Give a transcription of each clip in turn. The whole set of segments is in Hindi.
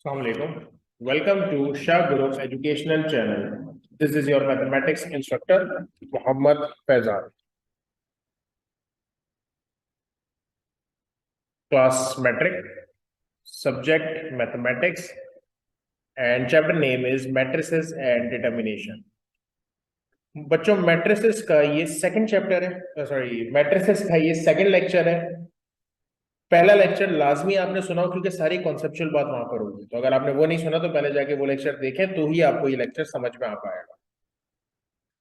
Assalamualaikum. Welcome to Shah Group Educational Channel. This is your mathematics instructor, Muhammad Faizan. Class metric, subject mathematics, and chapter name is matrices and determination. बच्चों मैट्रिसेस का ये सेकंड चैप्टर है, सॉरी मैट्रिसेस का ये सेकंड लेक्चर है। पहला लेक्चर लाजमी आपने सुना हो क्योंकि सारी कॉन्सेप्चुअल बात वहां पर होगी, तो अगर आपने वो नहीं सुना तो पहले जाके वो लेक्चर देखें तो ही आपको ये लेक्चर समझ में आ पाएगा।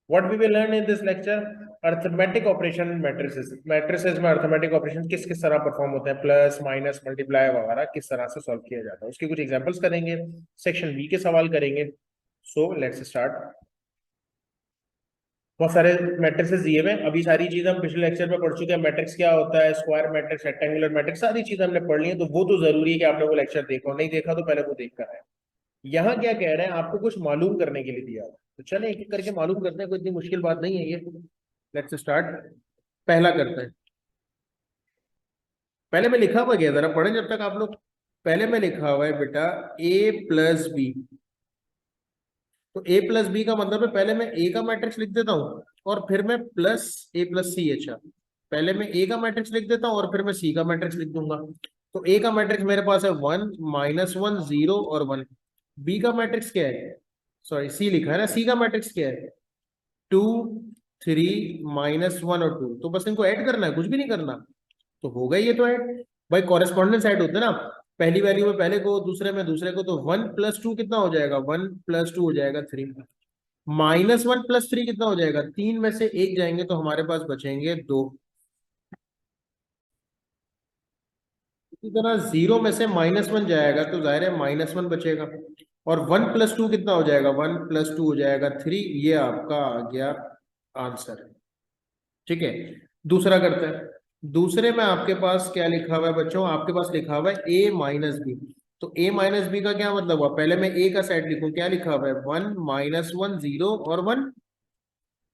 What we will learn in this lecture, arithmetic operation matrices. Matrices में arithmetic operation किस किस तरह परफॉर्म होते हैं, प्लस माइनस मल्टीप्लाई वगैरह किस तरह से सॉल्व किया जाता है, उसके कुछ एग्जांपल्स करेंगे, सेक्शन बी के सवाल करेंगे। So let's start. बहुत सारे मैट्रिसेस दिए हुए, अभी सारी चीज हम पिछले लेक्चर में पढ़ चुके हैं। मैट्रिक्स क्या होता है, स्क्वायर मैट्रिक्स, रेक्टेंगुलर मैट्रिक्स, सारी चीज हमने पढ़ ली है, तो वो तो जरूरी है कि आपने वो लेक्चर देखो, नहीं देखा तो पहले वो देख कर आए। यहाँ क्या कह रहे हैं, आपको कुछ मालूम करने के लिए दिया, तो चले एक एक करके मालूम करते हैं, कोई इतनी मुश्किल बात नहीं है ये। Let's start. पहला करते हैं। पहले में लिखा हुआ, गया जरा पढ़ें जब तक आप लोग। पहले में लिखा हुआ है बेटा a प्लस बी, तो a प्लस बी का मतलब है पहले मैं a का मैट्रिक्स लिख देता हूँ और फिर मैं प्लस a प्लस सी। अच्छा, पहले मैं a का मैट्रिक्स लिख देता हूँ और फिर मैं c का मैट्रिक्स लिख दूंगा। तो a का मैट्रिक्स मेरे पास है 1 -1 0 और 1। b का मैट्रिक्स क्या है, सॉरी सी लिखा है ना, सी का मैट्रिक्स क्या है 2 3 -1 और 2। तो बस इनको ऐड करना है, कुछ भी नहीं करना, तो हो गई ये तो ऐड। भाई कॉरेस्पॉन्डेंस ऐड होते हैं ना, पहली वैल्यू में पहले को, दूसरे में दूसरे को, तो 1 + 2 कितना हो जाएगा, 1 + 2 हो जाएगा 3। -1 + 3 कितना हो जाएगा, 3 में से 1 जाएंगे तो हमारे पास बचेंगे 2। इसी तरह 0 में से -1 जाएगा तो जाहिर है -1 बचेगा, और 1 + 2 कितना हो जाएगा, 1 + 2 हो जाएगा 3। ये आपका आ गया आंसर। ठीक है, दूसरा करते हैं। दूसरे में आपके पास क्या लिखा हुआ है बच्चों, आपके पास लिखा हुआ है a माइनस बी। तो a माइनस बी का क्या मतलब हुआ, पहले मैं a का सेट लिखूं, क्या लिखा हुआ है 1 -1 0 और 1,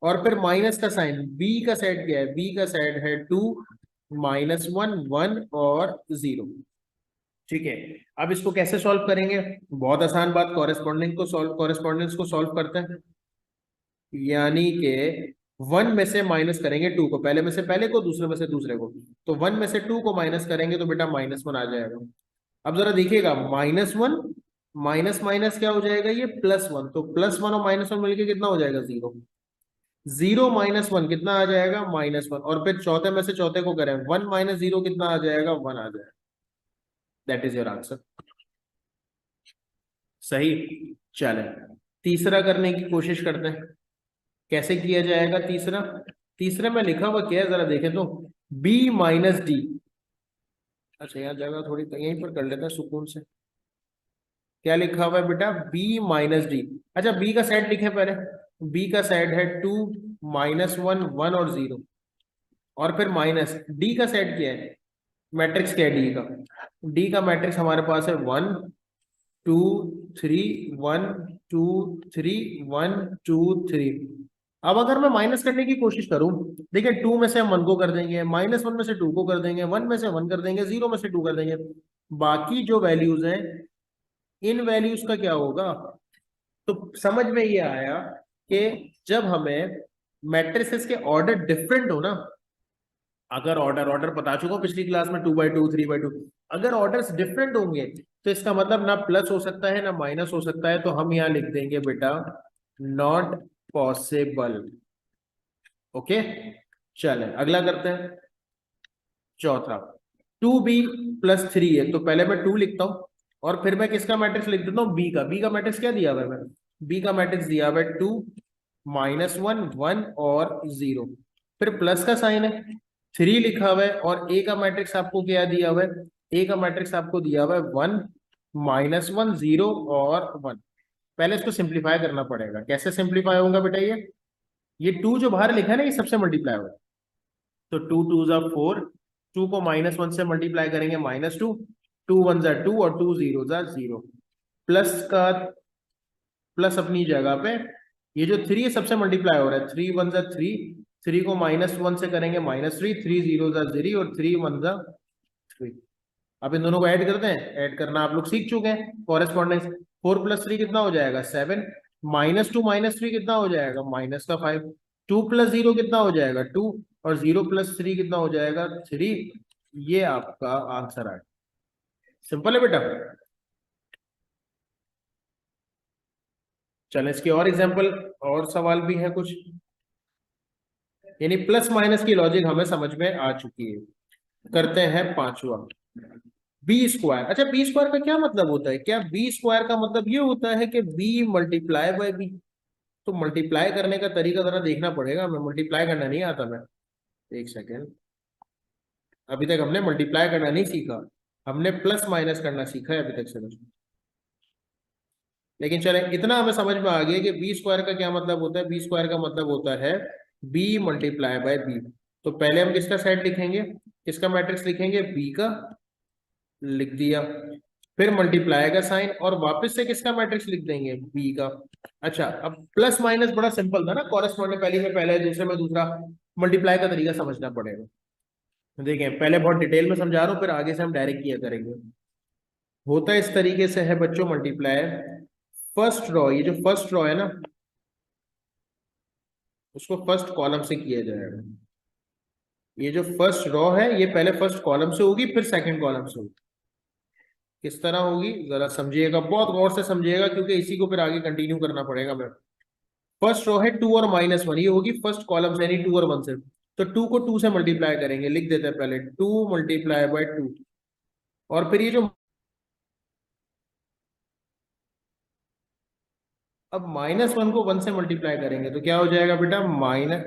और फिर माइनस का साइन। b का सेट क्या है, b का सेट है 2 -1 1 और 0। ठीक है, अब इसको कैसे सॉल्व करेंगे, बहुत आसान बात, कॉरेस्पॉन्डेंस को सॉल्व करते हैं। यानी कि 1 में से माइनस करेंगे 2 को, पहले में से पहले को, दूसरे में से दूसरे को। तो 1 में से 2 को माइनस करेंगे तो बेटा -1 आ जाएगा। अब जरा देखिएगा, -1 माइनस माइनस क्या हो जाएगा, ये +1। तो +1 और -1 मिलके कितना हो जाएगा, 0। 0 -1 कितना आ जाएगा, -1। और फिर चौथे में से चौथे को करें, 1 - 0 कितना आ जाएगा, 1 आ जाएगा। That is your answer. सही। चले तीसरा करने की कोशिश करते हैं, कैसे किया जाएगा तीसरा। तीसरे में लिखा हुआ क्या है, जरा देखें तो, b - d। अच्छा, यहाँ जगह थोड़ी यहीं पर कर लेते हैं सुकून से। क्या लिखा हुआ है बेटा, b - d। अच्छा, b का सेट लिखे पहले। b का सेट है 2 -1 1 और 0, और फिर माइनस d का सेट क्या है, मैट्रिक्स क्या है d का। d का मैट्रिक्स हमारे पास है 1 2 3 1 2 3 1 2 3। अब अगर मैं माइनस करने की कोशिश करूं, देखिए 2 में से हम 1 को कर देंगे, -1 में से 2 को कर देंगे, 1 में से 1 कर देंगे, 0 में से 2 कर देंगे, बाकी जो वैल्यूज हैं इन वैल्यूज का क्या होगा। तो समझ में ये आया कि जब हमें मैट्रिसेस के ऑर्डर डिफरेंट हो ना, अगर ऑर्डर बता चुका हूं पिछली क्लास में, 2/2 3/2, अगर ऑर्डर्स डिफरेंट होंगे तो इसका मतलब ना प्लस हो सकता है ना माइनस हो सकता है, तो हम यहाँ लिख देंगे बेटा नॉट पॉसिबल। ओके, चले अगला करते हैं। चौथा, 2b + 3 है, तो पहले मैं 2 लिखता हूं और फिर मैं किसका मैट्रिक्स लिख देता हूँ, b का। b का मैट्रिक्स क्या दिया हुआ है, b का मैट्रिक्स दिया हुआ है 2 -1 1 और 0, फिर प्लस का साइन है, 3 लिखा हुआ है, और a का मैट्रिक्स आपको क्या दिया हुआ है, a का मैट्रिक्स आपको दिया हुआ है 1 -1 0 और 1। पहले इसको सिंप्लीफाई करना पड़ेगा, कैसे सिंप्लीफाई होगा बेटा, ये 2 जो बाहर लिखा है ना, ये सबसे मल्टीप्लाई होगा। तो 2 2 ज़ा 4, 2 को -1 से मल्टीप्लाई करेंगे -2, 2 1 ज़ा 2 और 2 0 ज़ा 0। प्लस का प्लस अपनी जगह पे, ये जो 3 है सबसे मल्टीप्लाई हो रहा है, 3 1 ज़ा 3, 3 को -1 से करेंगे -3, 3 0 ज़ा 0 और 3 1 ज़ा 3। अब इन दोनों को ऐड करते हैं, ऐड करना आप लोग सीख चुके हैं कॉरेस्पॉन्डेंस। 4 + 3 कितना हो जाएगा 7, -2 -3 कितना हो जाएगा -5, 2 + 0 कितना हो जाएगा 2, और 0 + 3 कितना हो जाएगा 3। ये आपका आंसर है। सिंपल है बेटा। चलें इसकी और एग्जांपल, और सवाल भी है कुछ, यानी प्लस माइनस की लॉजिक हमें समझ में आ चुकी है। करते हैं पांचवा, b²। अच्छा, b² का क्या मतलब होता है? क्या b² का मतलब ये होता है कि b × b? तो मल्टीप्लाई करने का तरीका जरा देखना पड़ेगा, हमें मल्टीप्लाई करना नहीं आता। मैं एक सेकेंड, अभी तक हमने मल्टीप्लाई करना नहीं सीखा, हमने प्लस माइनस करना सीखा है अभी तक से। लेकिन चले, इतना हमें समझ में आ गया कि b² का क्या मतलब होता है। b² का मतलब होता है b × b। तो पहले हम किसका सेट लिखेंगे, किसका मैट्रिक्स लिखेंगे, b का, लिख दिया। फिर मल्टीप्लाई का साइन, और वापस से किसका मैट्रिक्स लिख देंगे, b का। अच्छा, अब प्लस माइनस बड़ा सिंपल था ना, कॉरेस्पॉन्डिंग पहली में पहले, दूसरे में दूसरा। मल्टीप्लाई का तरीका समझना पड़ेगा। देखें, पहले बहुत डिटेल में समझा रहा हूँ, फिर आगे से हम डायरेक्ट किया करेंगे। होता इस तरीके से है बच्चों मल्टीप्लाई। फर्स्ट रो, ये जो फर्स्ट रो है ना, उसको फर्स्ट कॉलम से किया जाएगा। ये जो फर्स्ट रो है, ये पहले फर्स्ट कॉलम से होगी, फिर सेकंड कॉलम से होगी। किस तरह होगी जरा समझिएगा, बहुत गौर से समझिएगा, क्योंकि इसी को फिर आगे कंटिन्यू करना पड़ेगा। मैं फर्स्ट रो है 2 और -1, ये होगी फर्स्ट कॉलम से, यानी 2 और 1 से। तो 2 को 2 से मल्टीप्लाई करेंगे, लिख देते हैं पहले 2 × 2। और फिर ये जो, अब -1 को 1 से मल्टीप्लाई करेंगे तो क्या हो जाएगा बेटा, माइनस,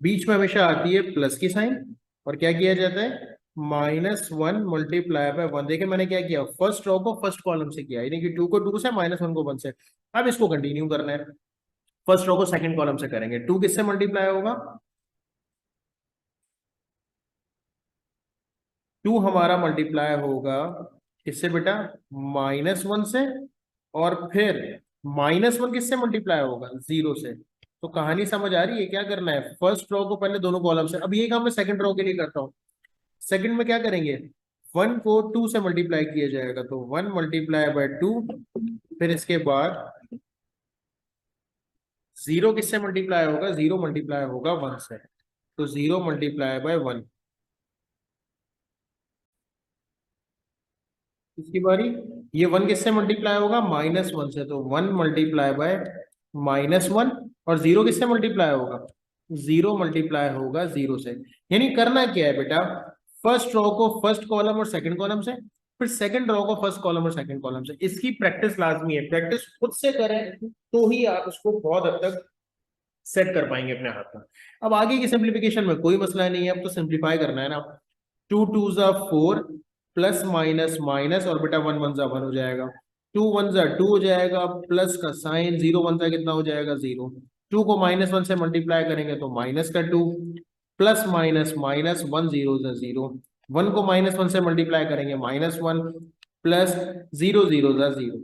बीच में हमेशा आती है प्लस की साइन, और क्या किया जाता है, -1 × 1। देखिए मैंने क्या किया, फर्स्ट रो को फर्स्ट कॉलम से किया, यानी कि 2 को 2 से, -1 को 1 से। अब इसको कंटिन्यू करना है, फर्स्ट रो को सेकंड कॉलम से करेंगे। 2 किससे मल्टीप्लाई होगा, 2 हमारा मल्टीप्लाई होगा किससे बेटा, -1 से। और फिर -1 किससे मल्टीप्लाई होगा, 0 से। तो कहानी समझ आ रही है, क्या करना है, फर्स्ट रो को पहले दोनों कॉलम से। अब ये काम मैं सेकंड रो के लिए करता हूँ। सेकंड में क्या करेंगे, 1 को 2 से मल्टीप्लाई किया जाएगा, तो 1 × 2। फिर इसके बाद 0 किससे मल्टीप्लाई होगा, 0 मल्टीप्लाई होगा 1 से, तो 0 × 1। इसकी बारी, ये 1 किससे मल्टीप्लाई होगा, -1 से, तो 1 × -1। और 0 किससे मल्टीप्लाई होगा, 0 मल्टीप्लाई होगा 0 से। यानी करना क्या है बेटा, फर्स्ट रो को फर्स्ट कॉलम और सेकंड कॉलम से, फिर सेकंड रो को फर्स्ट कॉलम और सेकंड कॉलम से। इसकी प्रैक्टिस लाजमी है, प्रैक्टिस खुद से करें तो ही आप उसको बहुत हद तक सेट कर पाएंगे अपने हाथ में। अब आगे की सिंप्लीफिकेशन में कोई मसला नहीं है, अब तो सिंप्लीफाई करना है ना। 2 2 ज़ा 4, प्लस माइनस माइनस, और बेटा 1 1 ज़ा 1 हो जाएगा, 2 1 ज़ा 2 हो जाएगा, प्लस का साइन, 0 1 ज़ा कितना हो जाएगा 0। 2 को -1 से मल्टीप्लाई करेंगे तो -2, प्लस माइनस माइनस, 1 0 ज़ा 0। 1 को -1 से मल्टीप्लाई करेंगे -1, प्लस 0 0 ज़ा 0।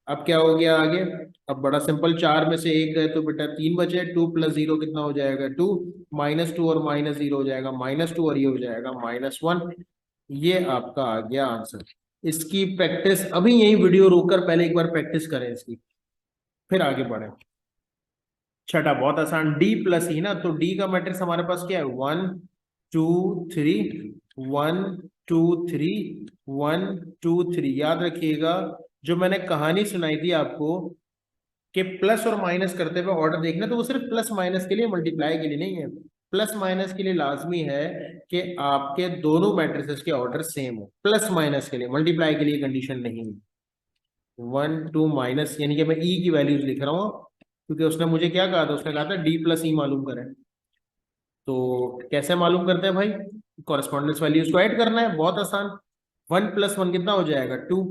अब क्या हो गया आगे, अब बड़ा सिंपल, 4 में से 1 गए तो बेटा 3 बचे। 2 + 0 कितना हो जाएगा 2, -2 और -0 हो जाएगा -2, और ये हो जाएगा -1। ये आपका आ गया आंसर। इसकी प्रैक्टिस अभी यही वीडियो रोककर पहले एक बार प्रैक्टिस करें इसकी, फिर आगे बढ़े। छठा बहुत आसान, D + E ना, तो D का मैट्रिक्स हमारे पास क्या है, 1 2 3, 1 2 3, 1 2 3। याद रखिएगा, जो मैंने कहानी सुनाई थी आपको कि प्लस और माइनस करते हुए ऑर्डर देखना, तो वो सिर्फ प्लस माइनस के लिए, मल्टीप्लाई के लिए नहीं है। प्लस माइनस के लिए लाजमी है कि आपके दोनों मैट्रिसेस के ऑर्डर सेम हो, प्लस माइनस के लिए, मल्टीप्लाई के लिए कंडीशन नहीं है। 1 2 माइनस, यानी कि मैं ई की वैल्यूज लिख रहा हूँ, क्योंकि उसने मुझे क्या कहा था, उसने कहा था D + E मालूम करें। तो कैसे मालूम करते हैं भाई, कॉरेस्पॉन्डेंस वैल्यूज को ऐड करना है, बहुत आसान। 1 + 1 कितना हो जाएगा 2,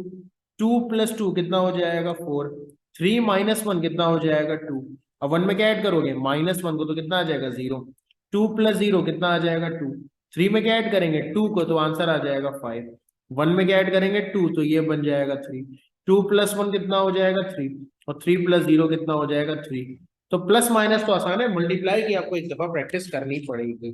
2 + 2 कितना हो जाएगा 4, 3 - 1 कितना हो जाएगा 2। अब 1 में क्या ऐड करोगे, -1 को, तो कितना आ जाएगा 0। 2 + 0 कितना आ जाएगा 2। 3 में क्या ऐड करेंगे 2 को, तो आंसर आ जाएगा 5। 1 में क्या ऐड करेंगे 2, तो ये बन जाएगा 3। 2 + 1 कितना हो जाएगा 3, और 3 + 0 कितना हो जाएगा 3। तो प्लस माइनस तो आसान है, मल्टीप्लाई की आपको एक दफा प्रैक्टिस करनी पड़ेगी।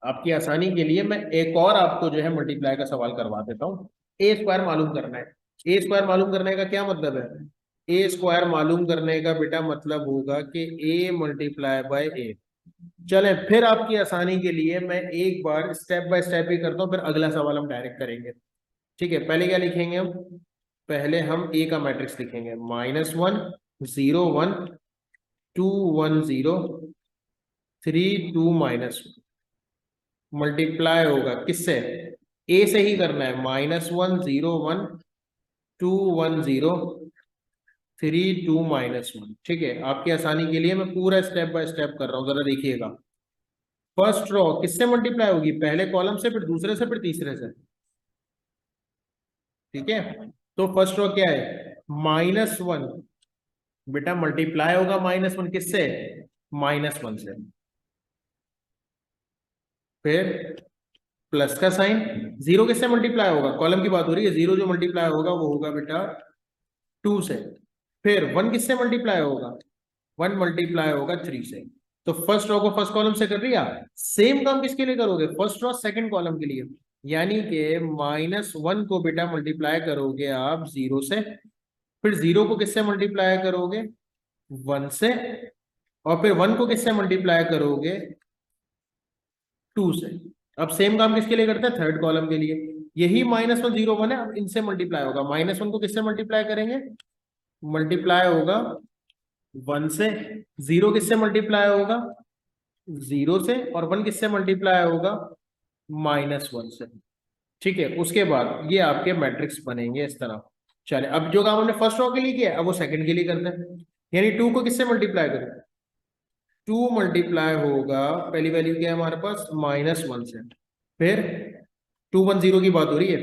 आपकी आसानी के लिए मैं एक और आपको जो है मल्टीप्लाई का सवाल करवा देता हूँ। ए स्क्वायर मालूम करना है। ए स्क्वायर मालूम करने का क्या मतलब है? ए स्क्वायर मालूम करने का बेटा मतलब होगा कि ए मल्टीप्लाई बाय ए। चले फिर आपकी आसानी के लिए मैं एक बार स्टेप बाय स्टेप ही करता हूँ, फिर अगला सवाल हम डायरेक्ट करेंगे। ठीक है, पहले क्या लिखेंगे हम? पहले हम ए का मैट्रिक्स लिखेंगे, -1 0 1 2 1 0 3 2 -1। मल्टीप्लाई होगा किससे? ए से ही करना है। -1 0 1 2 1 0 3 2 -1। ठीक है, आपकी आसानी के लिए मैं पूरा स्टेप बाय स्टेप कर रहा हूं, जरा देखिएगा। फर्स्ट रो किससे मल्टीप्लाई होगी? पहले कॉलम से, फिर दूसरे से, फिर तीसरे से। ठीक है, तो फर्स्ट रो क्या है? -1 बेटा मल्टीप्लाई होगा -1 किससे? -1 से। फिर प्लस का साइन। जीरो किससे मल्टीप्लाई होगा? कॉलम की बात हो रही है, जीरो जो मल्टीप्लाई होगा वो होगा बेटा 2 से। फिर 1 किससे मल्टीप्लाई होगा? 1 मल्टीप्लाई होगा 3 से। तो फर्स्ट रो को फर्स्ट कॉलम से कर लिया। सेम काम किसके लिए करोगे? फर्स्ट रो सेकंड कॉलम के लिए, यानी कि -1 को बेटा मल्टीप्लाई करोगे आप 0 से। फिर 0 को किससे मल्टीप्लाई करोगे? 1 से। और फिर 1 को किससे मल्टीप्लाई करोगे? 2 से। अब सेम काम किसके लिए करते हैं? थर्ड कॉलम के लिए। यही -1 0 1 है, अब इनसे मल्टीप्लाई होगा। -1 को किससे मल्टीप्लाई करेंगे? मल्टीप्लाई होगा 1 से। 0 किससे मल्टीप्लाई होगा? 0 से। और 1 किससे मल्टीप्लाई होगा? -1 से। ठीक है, उसके बाद ये आपके मैट्रिक्स बनेंगे इस तरह। चले, अब जो काम हमने फर्स्ट रो के लिए किया अब वो सेकंड के लिए करते हैं। यानी 2 को किससे मल्टीप्लाई करें? 2 मल्टीप्लाई होगा, पहली वैल्यू क्या है हमारे पास? -1 से। फिर 2 1 0 की बात हो रही है।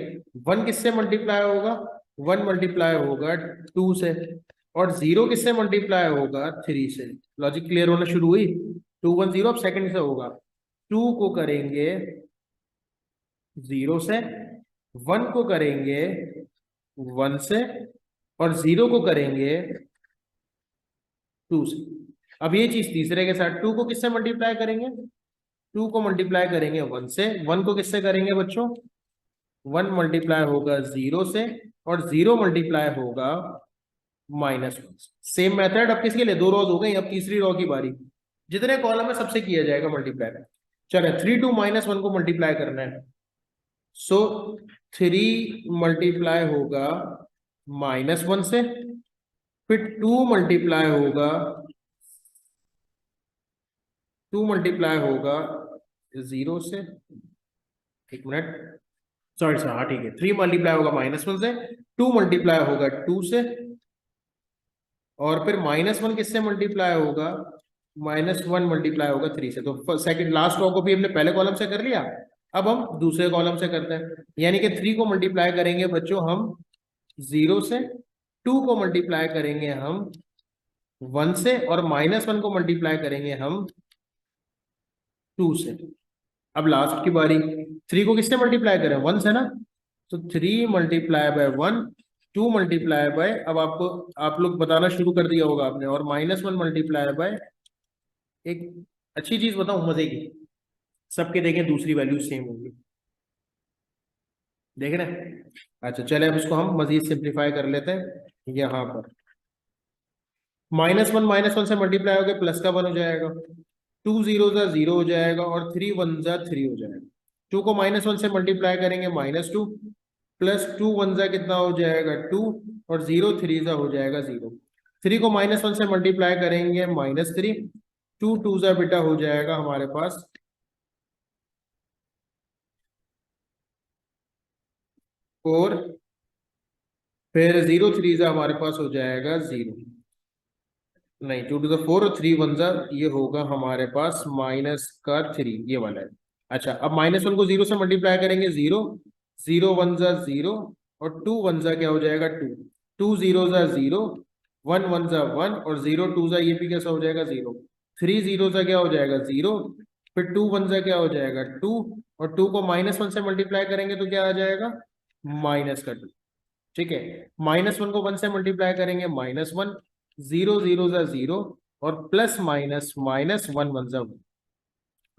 1 किससे मल्टीप्लाई होगा? 1 मल्टीप्लाई होगा 2 से। और 0 किससे मल्टीप्लाई होगा? 3 से। लॉजिक क्लियर होना शुरू हुई? 2 1 0 अब सेकंड से होगा। 2 को करेंगे 0 से, 1 को करेंगे 1 से, और 0 को करेंगे 2 से। अब ये चीज तीसरे के साथ 2 को किससे मल्टीप्लाई करेंगे? 2 को मल्टीप्लाई करेंगे 1 से। 1 को किससे करेंगे बच्चों? 1 मल्टीप्लाई होगा 0 से, और 0 मल्टीप्लाई होगा -1 से। सेम मेथड अब किसके लिए? 2 रोज हो गई, अब तीसरी रो की बारी। जितने कॉलम है सबसे किया जाएगा मल्टीप्लाई। चलो 3 2 -1 को मल्टीप्लाई करना है। सो 3 मल्टीप्लाई होगा -1 से। फिर 2 मल्टीप्लाई होगा 0 से। एक मिनट, सॉरी सर, हाँ ठीक है। 3 मल्टीप्लाई होगा -1 से, 2 मल्टीप्लाई होगा 2 से, और फिर -1 किससे मल्टीप्लाई होगा? -1 मल्टीप्लाई होगा 3 से। तो सेकंड लास्ट रो को भी हमने पहले कॉलम से कर लिया, अब हम दूसरे कॉलम से करते हैं। यानी कि 3 को मल्टीप्लाई करेंगे बच्चों हम 0 से, 2 को मल्टीप्लाई करेंगे हम 1 से, और -1 को मल्टीप्लाई करेंगे हम 2 से। अब लास्ट की बारी, 3 को किससे मल्टीप्लाई करें? 1 से ना। तो 3 मल्टीप्लाई बाय 1, 2 मल्टीप्लाई बाय, अब आपको आप लोग बताना शुरू कर दिया होगा आपने, और -1 मल्टीप्लाई बाय, एक अच्छी चीज बताऊं मजे की, सबके देखें दूसरी वैल्यू सेम होगी। देख रहे हैं? अच्छा चले, अब इसको हम मजीद सिंप्लीफाई कर लेते हैं। यहाँ पर -1 से मल्टीप्लाई होकर प्लस का 1 हो जाएगा, 2 जीरो जा 0 हो जाएगा, और 3 1 जा 3 हो जाएगा। 2 को -1 से मल्टीप्लाई करेंगे -2, प्लस 2 1 जा कितना हो जाएगा? 2, और 0 3 जा हो जाएगा 0। 3 को -1 से मल्टीप्लाई करेंगे -3, 2 2 जा बेटा हो जाएगा हमारे पास 4, फिर 0 3 जा हमारे पास हो जाएगा 0। नहीं, 2 टू द 4 और 3 1 जा, ये होगा हमारे पास -3, ये वाला है। अच्छा, अब -1 को 0 से मल्टीप्लाई करेंगे 0, 0 1 जा 0, और 2 1 जा क्या हो जाएगा? 2, 2 0 जा 0, 1 1 जा 1, और 0 2 जा ये भी कैसा हो जाएगा? 0। 3 0 जा क्या हो जाएगा? 0। फिर 2 1 जा क्या हो जाएगा? 2, और 2 को -1 से मल्टीप्लाई करेंगे तो क्या आ जाएगा? -2। ठीक है, -1 को 1 से मल्टीप्लाई करेंगे -1, 0 0 जा 0, और प्लस माइनस -1 1 जा 1।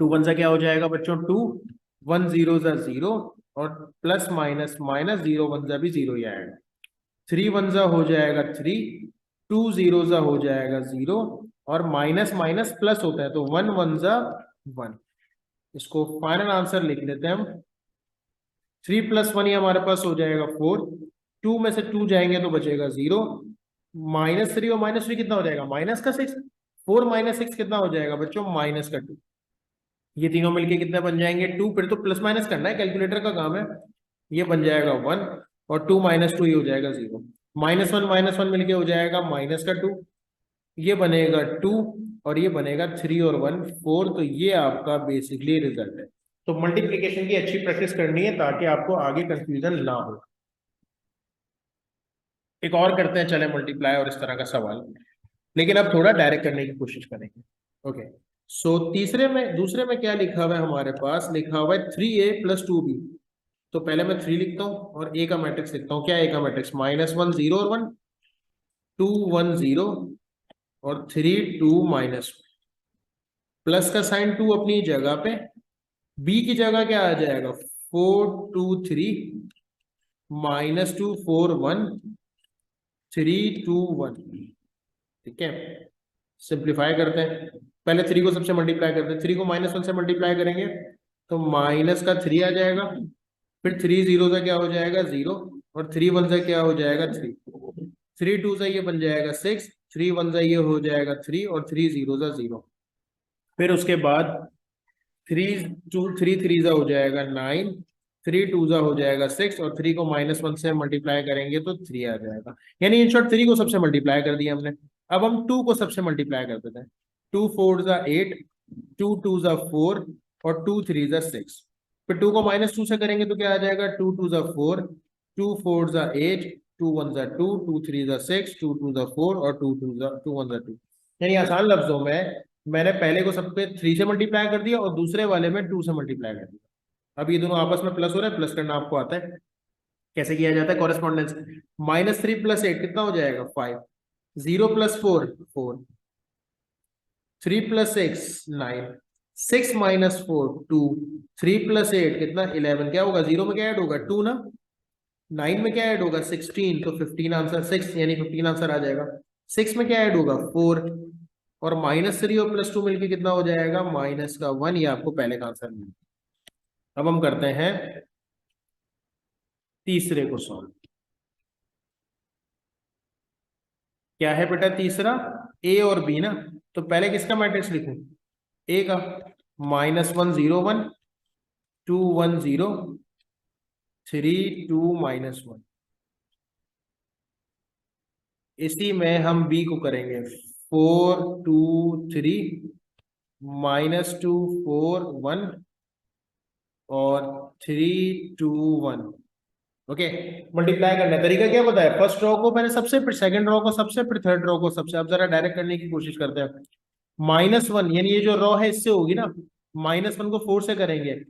टू वन सा क्या हो जाएगा बच्चों, टू, वन जीरो सा जीरो, और plus minus minus zero one सा भी जीरो ही आएगा। थ्री वन सा हो जाएगा थ्री, टू जीरो सा हो जाएगा जीरो, और माइनस माइनस प्लस होता है तो वन वन सा वन। इसको फाइनल आंसर लिख लेते हैं हम। थ्री प्लस वन ये हमारे पास हो जाएगा फोर, टू में से टू जाएंगे तो बचेगा जीरो, माइनस थ्री और माइनस थ्री कितना हो जाएगा, माइनस का सिक्स, फोर माइनस सिक्स कितना हो जाएगा बच्चों, माइनस का टू। ये तीनों मिलके कितने बन जाएंगे, टू, फिर तो प्लस माइनस करना है, कैलकुलेटर का काम है। ये बन जाएगा वन, और टू माइनस टू ही हो जाएगा जीरो, माइनस वन मिलके हो जाएगा माइनस का टू, ये बनेगा टू, और ये बनेगा थ्री और वन फोर। तो ये आपका बेसिकली रिजल्ट है। तो मल्टीप्लीकेशन की अच्छी प्रैक्टिस करनी है ताकि आपको आगे कंफ्यूजन ना हो। एक और करते हैं चले मल्टीप्लाई और इस तरह का सवाल, लेकिन अब थोड़ा डायरेक्ट करने की कोशिश करेंगे। ओके, सो तीसरे में, दूसरे में क्या लिखा हुआ है हमारे पास, लिखा हुआ है three A plus to be. तो पहले मैं थ्री लिखता हूँ और ए का मैट्रिक्स लिखता हूँ। क्या ए का मैट्रिक्स, माइनस वन जीरो और वन, टू वन जीरो, और थ्री टू माइनस। प्लस का साइन टू अपनी जगह पे, बी की जगह क्या आ जाएगा, four two three, minus two four one, three two one. ठीक है, सिंप्लीफाई करते हैं। पहले थ्री को सबसे मल्टीप्लाई करते हैं, थ्री को माइनस वन से मल्टीप्लाई करेंगे तो माइनस का थ्री आ जाएगा, फिर थ्री जीरो से क्या हो जाएगा जीरो, और थ्री वन से क्या हो जाएगा थ्री, थ्री टू से ये बन जाएगा सिक्स, थ्री वन से ये हो जाएगा थ्री, और थ्री जीरो से जीरो। फिर उसके बाद थ्री टू, थ्री थ्री सा हो जाएगा नाइन, थ्री टू सा हो जाएगा सिक्स, और थ्री को माइनस वन से मल्टीप्लाई करेंगे तो थ्री आ जाएगा। यानी इन शॉर्ट थ्री को सबसे मल्टीप्लाई कर दिया हमने। अब हम टू को सबसे मल्टीप्लाई कर देते हैं। टू फोर सा एट, टू टू सा फोर, और टू थ्री सा सिक्स। फिर टू को माइनस टू से करेंगे तो क्या आ जाएगा, टू टू सा फोर, टू फोर सा एट, टू वन सा टू, टू थ्री सा सिक्स, टू टू सा फोर, और टू वन सा टू। यानी आसान लफ्जों में मैंने पहले को सब पे थ्री से मल्टीप्लाई कर दिया और दूसरे वाले में टू से मल्टीप्लाई कर दिया। अब ये दोनों आपस में प्लस हो रहा है, प्लस करना आपको आता है, कैसे किया जाता है, correspondence. Minus three plus eight कितना हो जाएगा, five, zero plus four four, three plus six nine, six minus four two, three plus eight कितना, इलेवन। क्या होगा, जीरो में क्या ऐड होगा, टू ना, नाइन में क्या ऐड होगा, सिक्सटीन, तो फिफ्टीन आंसर, सिक्स यानी फिफ्टीन आंसर आ जाएगा। सिक्स में क्या ऐड होगा, फोर, और माइनस थ्री और प्लस टू मिलके कितना हो जाएगा, माइनस का वन। ये आपको पहले का आंसर मिला। अब हम करते हैं तीसरे को सॉल्व। क्या है बेटा तीसरा, ए और बी ना। तो पहले किसका मैट्रिक्स लिखूं, ए का, minus one zero one, two one zero, three two minus one. इसी में हम बी को करेंगे, four two three, minus two four one, और three two one. Okay, multiply करना है। तरीका क्या बताया, फर्स्ट रो को पहले सबसे, फिर सेकंड रो को सबसे, फिर थर्ड रो को सबसे। अब जरा डायरेक्ट करने की कोशिश करते हैं। माइनस वन यानी ये जो रो है इससे होगी ना, माइनस वन को फोर से करेंगे,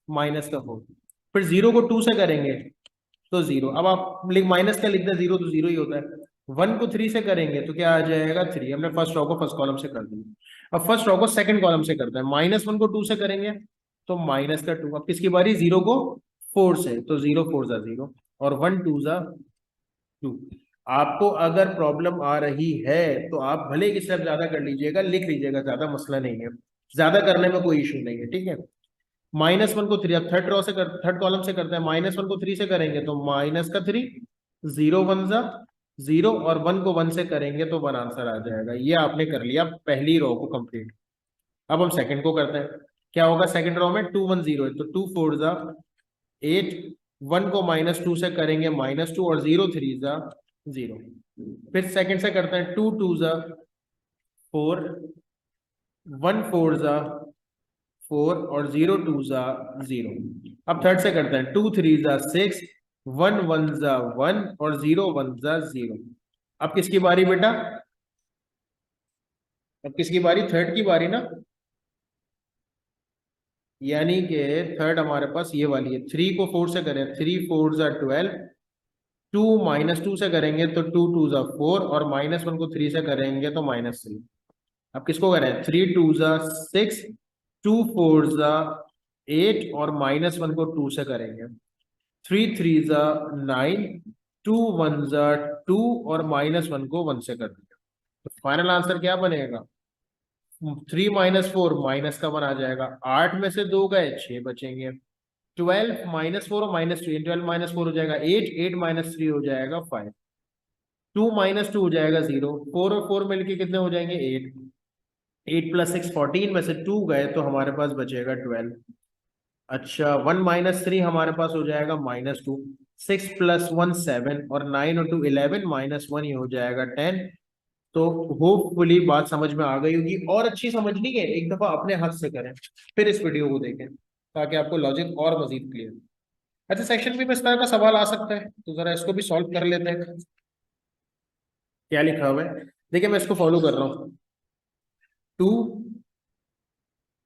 माइनस का फोर, फिर जीरो को टू से करेंगे तो जीरो। अब आप माइनस का लिखते हैं, जीरो तो जीरो ही होता है। वन को थ्री से करेंगे तो क्या आ जाएगा, थ्री। हमने फर्स्ट रो को फर्स्ट कॉलम से कर दिया। अब फर्स्ट रो को सेकंड कॉलम से करते हैं। माइनस वन को टू से करेंगे तो माइनस का टू। अब किसकी बारी, जीरो को फोर से, तो जीरो फोर जा जीरो, और वन टू जा टू। आपको अगर प्रॉब्लम आ रही है तो आप भले एक स्टेप ज्यादा कर लीजिएगा, लिख लीजिएगा, ज्यादा मसला नहीं है, ज्यादा करने में कोई इशू नहीं है। ठीक है, माइनस वन को थ्री, अब थर्ड रो से कर, थर्ड कॉलम से करते हैं। माइनस वन को थ्री से करेंगे तो माइनस का थ्री, जीरो वन जा जीरो, और वन को वन से करेंगे तो वन आंसर आ जाएगा। ये आपने कर लिया पहली रो को कंप्लीट। अब हम सेकंड को करते हैं। क्या होगा, सेकंड रो में टू वन जीरो है तो टू फोर जा एट, वन को माइनस टू से करेंगे माइनस टू, और जीरो थ्री जा जीरो। फिर सेकंड से करते हैं, टू टू जा फोर, वन फोर जा फोर, और जीरो टू जा जीरो। अब थर्ड से करते हैं, टू थ्री जा सिक्स, वन वन जा वन, और जीरो वन जा जीरो। अब किसकी बारी बेटा, अब किसकी बारी, थर्ड की बारी ना। यानी कि थर्ड हमारे पास ये वाली है। थ्री को फोर से करें, थ्री फोर जा ट्वेल्व, टू माइनस टू से करेंगे तो टू टू जा फोर, और माइनस वन को थ्री से करेंगे तो माइनस थ्री। अब किसको करें, थ्री टू जा सिक्स, 2 4 जा 8 और -1 को 2 से करेंगे, 3 3 जा 9, 2 1 जा 2 और -1 को 1 से कर दिया। तो फाइनल आंसर क्या बनेगा? 3 -4 माइनस का 1 आ जाएगा, 8 में से 2 गए 6 बचेंगे, 12 -4 और -2, 12 -4 हो जाएगा 8, 8 -3 हो जाएगा 5, 2 -2 हो जाएगा 0, 4 और 4 मिलके कितने हो जाएंगे 8, 8 + 6 14 में से 2 गए तो हमारे पास बचेगा 12। अच्छा 1 -3 हमारे पास हो जाएगा -2, 6 + 1 7 और 9 और 2 11, -1 ये हो जाएगा 10। तो होपफुली बात समझ में आ गई होगी, और अच्छी समझनी है एक दफा अपने हाथ से करें, फिर इस वीडियो को देखें ताकि आपको लॉजिक और मजीद क्लियर। अच्छा सेक्शन बी में इस तरह का सवाल आ सकता है, तो जरा इसको भी सॉल्व कर लेते हैं। क्या लिखा हुआ है देखिए, मैं इसको फॉलो कर रहा हूँ। 2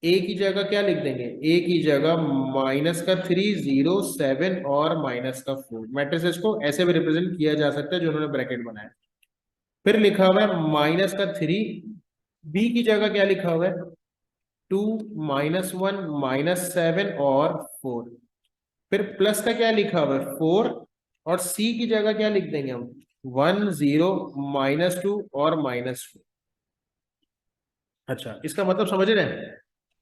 ए की जगह क्या लिख देंगे, ए की जगह -3 0 7 और -4। मैट्रिसेस को ऐसे भी रिप्रेजेंट किया जा सकता है जो उन्होंने ब्रैकेट बनाया। फिर लिखा हुआ है -3, बी की जगह क्या लिखा हुआ है 2 -1 -7 और 4। फिर प्लस का क्या लिखा हुआ है 4, और सी की जगह क्या लिख देंगे हम 1 0 -2 और -4। अच्छा इसका मतलब समझ रहे हैं?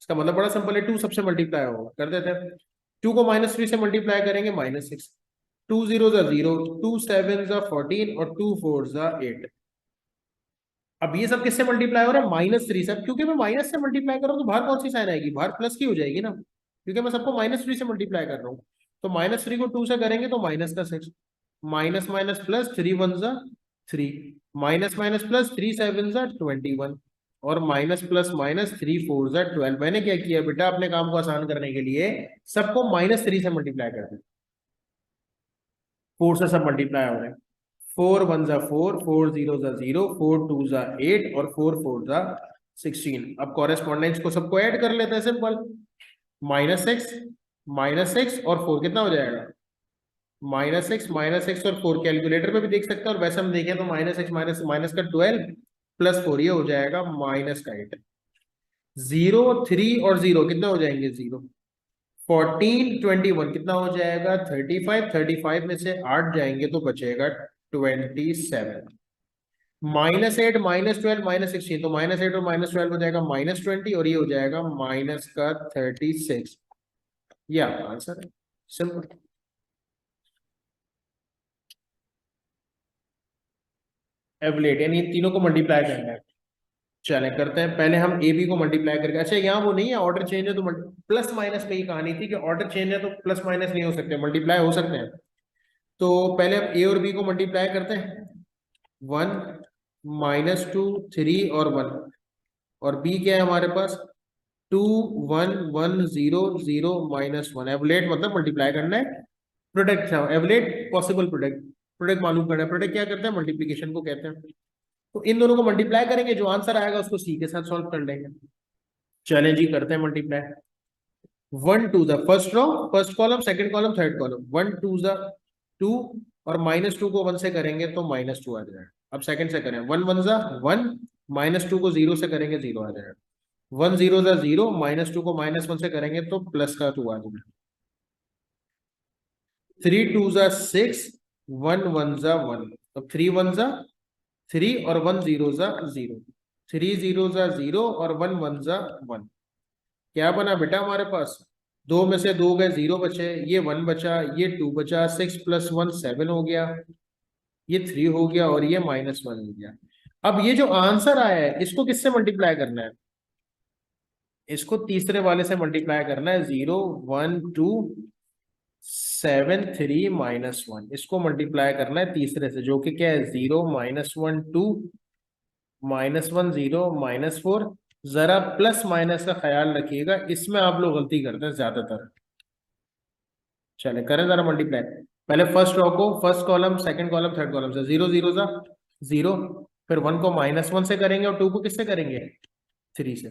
इसका मतलब बड़ा सिंपल है, 2 सबसे मल्टीप्लाई होगा, कर देते हैं। 2 को -3 से मल्टीप्लाई करेंगे -6, 2 0 जा 0, 2 7 जा 14 और 2 4 जा 8। अब ये सब किससे मल्टीप्लाई हो रहा है -3 से, क्योंकि मैं माइनस से मल्टीप्लाई कर रहा हूँ तो बाहर कौन सी साइन आएगी, बाहर प्लस की हो जाएगी ना, क्योंकि मैं सबको -3 से मल्टीप्लाई कर रहा हूँ। तो -3 को 2 से करेंगे तो -6, माइनस माइनस प्लस 3 1 जा 3, माइनस माइनस प्लस 3 7 जा 21, और माइनस प्लस माइनस 3 4 जा 12। मैंने क्या किया बेटा, अपने काम को आसान करने के लिए सबको -3 से मल्टीप्लाई कर दिया, 4 से सब मल्टीप्लाई हो रहे हैं। 4 1 जा 4, 4 0 जा 0, 4 2 जा 8 और 4 4 जा 16। अब कॉरेस्पॉन्डेंस को सबको ऐड कर लेते हैं, सिंपल, -6 और 4 कितना हो जाएगा -6 और 4। कैलकुलेटर पे भी देख सकते हैं, और वैसे हम देखें तो -6 माइनस माइनस का 12 + 4 ये हो जाएगा -8। 0 3 और 0 कितना हो जाएंगे 0, 14 21 कितना हो जाएगा 35, 35 में से 8 जाएंगे तो बचेगा 27। -8 -12 -16, तो -8 और -12 हो जाएगा -20 और ये हो जाएगा -36। या आंसर है, सिंपल। एवलेट यानी इन तीनों को मल्टीप्लाई करना है। चले करते हैं, पहले हम ए बी को मल्टीप्लाई करके, अच्छा यहाँ वो नहीं है ऑर्डर चेंज है तो प्लस माइनस में ही कहानी थी कि ऑर्डर चेंज है तो प्लस माइनस नहीं हो सकते, मल्टीप्लाई हो सकते हैं। तो पहले हम ए और बी को मल्टीप्लाई करते हैं, 1 -2 3 और 1, और बी क्या है हमारे पास 2 1 1 0 0 -1। एवलेट मतलब मल्टीप्लाई करना है, प्रोडक्ट था एवलेट पॉसिबल प्रोडक्ट, प्रोडक्ट मालूम करना है। प्रोडक्ट क्या करते हैं, मल्टीप्लीकेशन को कहते हैं। तो इन दोनों को मल्टीप्लाई करेंगे, जो आंसर आएगा उसको सी के साथ सॉल्व कर लेंगे। चलें जी करते हैं multiply. 1 2 the first row, first column, second column, third column, 1 2 the 2, और -2 को 1 से करेंगे तो -2 आ जाएगा। अब सेकंड से करें, 1 1 जा 1, -2 को 0 से करेंगे 0 आ जाएगा, 1 0 जा 0, -2 को -1 से करेंगे तो प्लस का 2 आ जाएगा, 3 2 जा 6, 1 1 जा 1, तो 3 1 जा 3 और 1 0 जा 0, 3 0 जा 0 और 1 1 जा 1। क्या बना बेटा हमारे पास, दो में से दो गए 0 बचे, ये 1 बचा, ये 2 बचा, 6 + 1 7 हो गया, ये 3 हो गया और ये -1 हो गया। अब ये जो आंसर आया है इसको किससे मल्टीप्लाई करना है, इसको तीसरे वाले से मल्टीप्लाई करना है, 0 1 2 7 3 -1, इसको मल्टीप्लाई करना है तीसरे से, जो कि क्या है 0 -1 2 -1 0 -4। जरा प्लस माइनस का ख्याल रखिएगा, इसमें आप लोग गलती करते हैं ज्यादातर। चले करें जरा मल्टीप्लाई, पहले फर्स्ट रो को, first column, second column, third column से, 0 0 सा 0, फिर 1 को -1 से करेंगे और 2 को किससे करेंगे 3 से,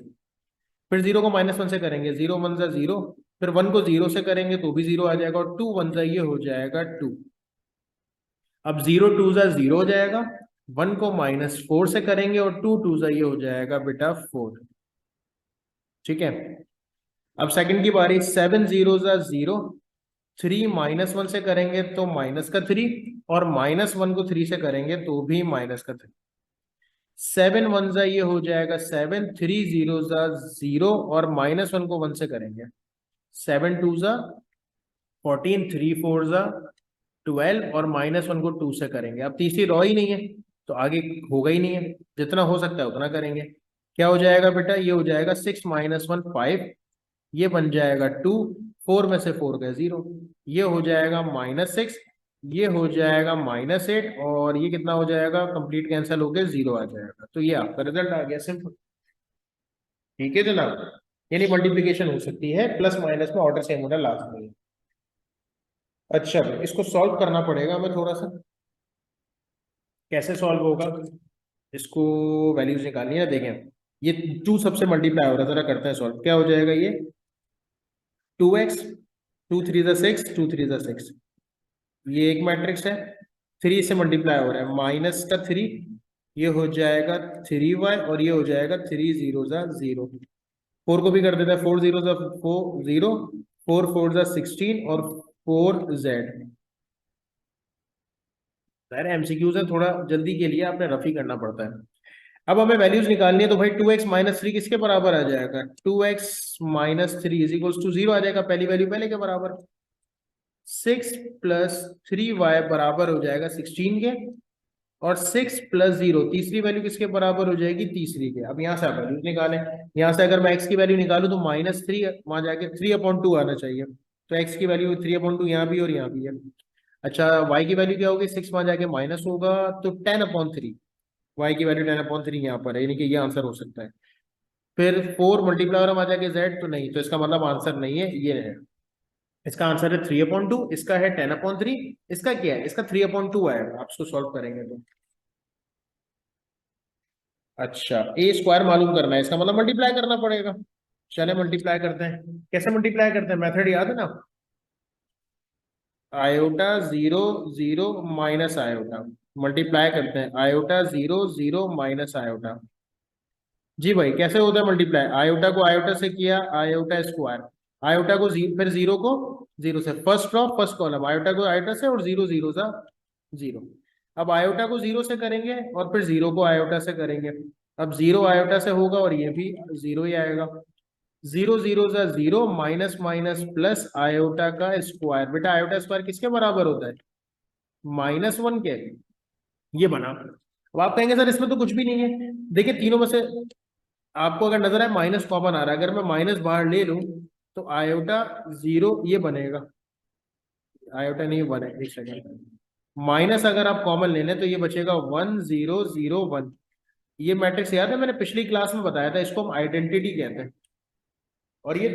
फिर 0 को -1 से करेंगे, 0 1 सा 0, फिर 1 को 0 से करेंगे तो भी 0 आ जाएगा, और 2 1 सा ये हो जाएगा 2। अब 0 2 सा 0 हो जाएगा, 1 को -4 से करेंगे और 2 2 सा ये हो जाएगा बेटा 4। ठीक है, अब सेकंड की बारी, 7 जीरो जा 0, 3 -1 से करेंगे तो माइनस का 3, और -1 को 3 से करेंगे तो भी माइनस का 3। 7 1 जा ये हो जाएगा 7, 3 जीरो जा 0, और -1 को 1 से करेंगे, 7 2 जा 14, 3 4 जा 12, और -1 को 2 से करेंगे। अब तीसरी रॉ ही नहीं है तो आगे होगा ही नहीं है, जितना हो सकता है उतना करेंगे। क्या हो जाएगा बेटा, ये हो जाएगा 6 -1 5, ये बन जाएगा 2, 4 में से 4 गए 0, ये हो जाएगा -6, ये हो जाएगा -8, और ये कितना हो जाएगा, कंप्लीट कैंसिल होकर 0 आ जाएगा। तो ये आपका रिजल्ट आ गया, सिंपल। ठीक है जनाब, यानी मल्टीप्लीकेशन हो सकती है प्लस माइनस में, ऑर्डर सेम होना लास्ट में। अच्छा भाई, इसको सॉल्व करना पड़ेगा हमें थोड़ा सा। कैसे सॉल्व होगा, इसको वैल्यूज निकालनी है, देखें ये 2 सबसे मल्टीप्लाई हो रहा है, जरा करते हैं सॉल्व। क्या हो जाएगा ये, 2x, 2 3 जा 6, 2 3 जा 6, ये एक मैट्रिक्स है। 3 से मल्टीप्लाई हो रहा है, माइनस का 3, ये हो जाएगा 3y, और ये हो जाएगा 3 जीरो जा 0। 4 को भी कर देता है, 4 जीरो जा 4 0, 4 4 जा 16, और 4z। सर एमसीक्यूज है, थोड़ा जल्दी के लिए आपने रफ ही करना पड़ता है। अब हमें वैल्यूज निकालनी है, तो भाई 2x माइनस 3 किसके बराबर आ जाएगा, 2x minus 3 is equals to 0 आ जाएगा, पहली वैल्यू पहले के बराबर। 6 प्लस 3y बराबर हो जाएगा 16 के, और 6 प्लस 0 तीसरी वैल्यू किसके बराबर हो जाएगी, तीसरी के। अब यहाँ से आप वैल्यूज निकालें, यहाँ से अगर मैं x की वैल्यू निकालूं तो -3 वहां जाके 3/2 आना चाहिए, तो x की वैल्यू 3/2 यहाँ भी और यहाँ भी है। अच्छा, y की वैल्यू क्या होगी, 6 वहां जाके माइनस होगा, तो 10/3, y की वैल्यू 10/3 यहाँ पर है, यानी कि ये आंसर हो सकता है। फिर 4 मल्टीप्लाई और आ जाके z, तो नहीं, तो इसका मतलब आंसर नहीं है, ये है। इसका आंसर है 3/2, इसका है 10/3, इसका क्या है, इसका 3/2 आएगा, आप इसको सॉल्व करेंगे तो। अच्छा, ए स्क्वायर मालूम करना है, इसका मतलब मल्टीप्लाई करना पड़ेगा। चले मल्टीप्लाई करते हैं, कैसे मल्टीप्लाई करते हैं, मेथड याद है ना, आयोटा 0 0 माइनस आयोटा, मल्टीप्लाई करते हैं, आयोटा 0 0 माइनस आयोटा। जी भाई, कैसे होता है मल्टीप्लाई, आयोटा को आयोटा से किया, आयोटा स्क्वायर, आयोटा को फिर 0 को 0 से, first raw first column, iota को आयोटा से, और 0 0 सा 0। अब आयोटा को 0 से करेंगे, और फिर 0 को आयोटा से करेंगे। अब 0 आयोटा से होगा, और ये भी 0 ही आएगा। 0 0 सा 0, माइनस माइनस प्लस, आयोटा का स्क्वायर। बेटा आयोटा स्क्वायर किसके बराबर होता है, -1 के। ये बना। अब आप कहेंगे सर इसमें तो कुछ भी नहीं है, देखिए तीनों में से आपको अगर नजर आए माइनस कॉमन आ रहा है, अगर मैं माइनस बाहर ले लूं तो आयोटा 0 ये बनेगा, आयोटा नहीं बने, एक सेकेंड, माइनस अगर आप कॉमन ले लें तो ये बचेगा 1 0 0 1। ये मैट्रिक्स याद है, मैंने पिछली क्लास में बताया था, इसको हम आइडेंटिटी कहते हैं। और ये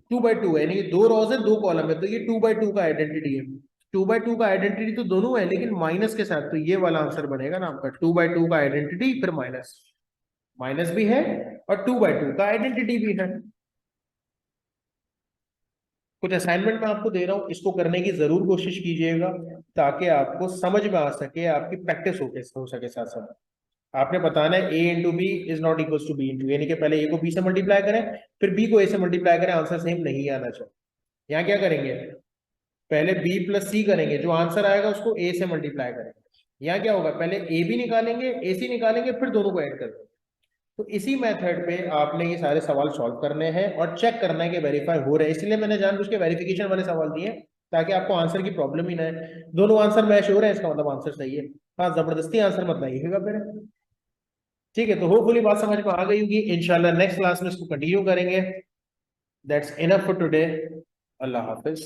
2/2 है, यानी कि 2 रोज है 2 कॉलम है, तो ये 2/2 का आइडेंटिटी है। 2/2 का आइडेंटिटी तो दोनों है, लेकिन माइनस के साथ, तो ये वाला आंसर बनेगा ना आपका, 2/2 का आइडेंटिटी फिर माइनस, माइनस भी है और 2/2 का आइडेंटिटी भी है। कुछ असाइनमेंट मैं आपको दे रहा हूँ, इसको करने की जरूर कोशिश कीजिएगा, ताकि आपको समझ में आ सके, आपकी प्रैक्टिस हो सके साथ साथ। आपने बताना है a into B is not equal to B into, यानी कि पहले a को b से मल्टीप्लाई करें, फिर b को a से मल्टीप्लाई करें, आंसर सेम नहीं आना चाहिए। यहाँ क्या करेंगे, पहले b प्लस c करेंगे, जो आंसर आएगा उसको a से मल्टीप्लाई करेंगे। यहाँ क्या होगा, पहले a भी निकालेंगे, ac निकालेंगे, फिर दोनों को ऐड कर देंगे। तो इसी मेथड पे आपने ये सारे सवाल सॉल्व करने हैं, और चेक करना है कि वेरीफाई हो रहे हैं, इसलिए मैंने जानबूझ के वेरिफिकेशन वाले सवाल दिए, ताकि आपको आंसर की प्रॉब्लम ही ना है। दोनों आंसर मैच हो रहे हैं, इसका मतलब आंसर सही है। हाँ, जबरदस्ती आंसर मत लाइएगा फिर। ठीक है, तो होपफुली बात समझ में आ गई होगी, इंशाल्लाह नेक्स्ट क्लास में इसको कंटिन्यू करेंगे। That's enough for today. Allah Hafiz.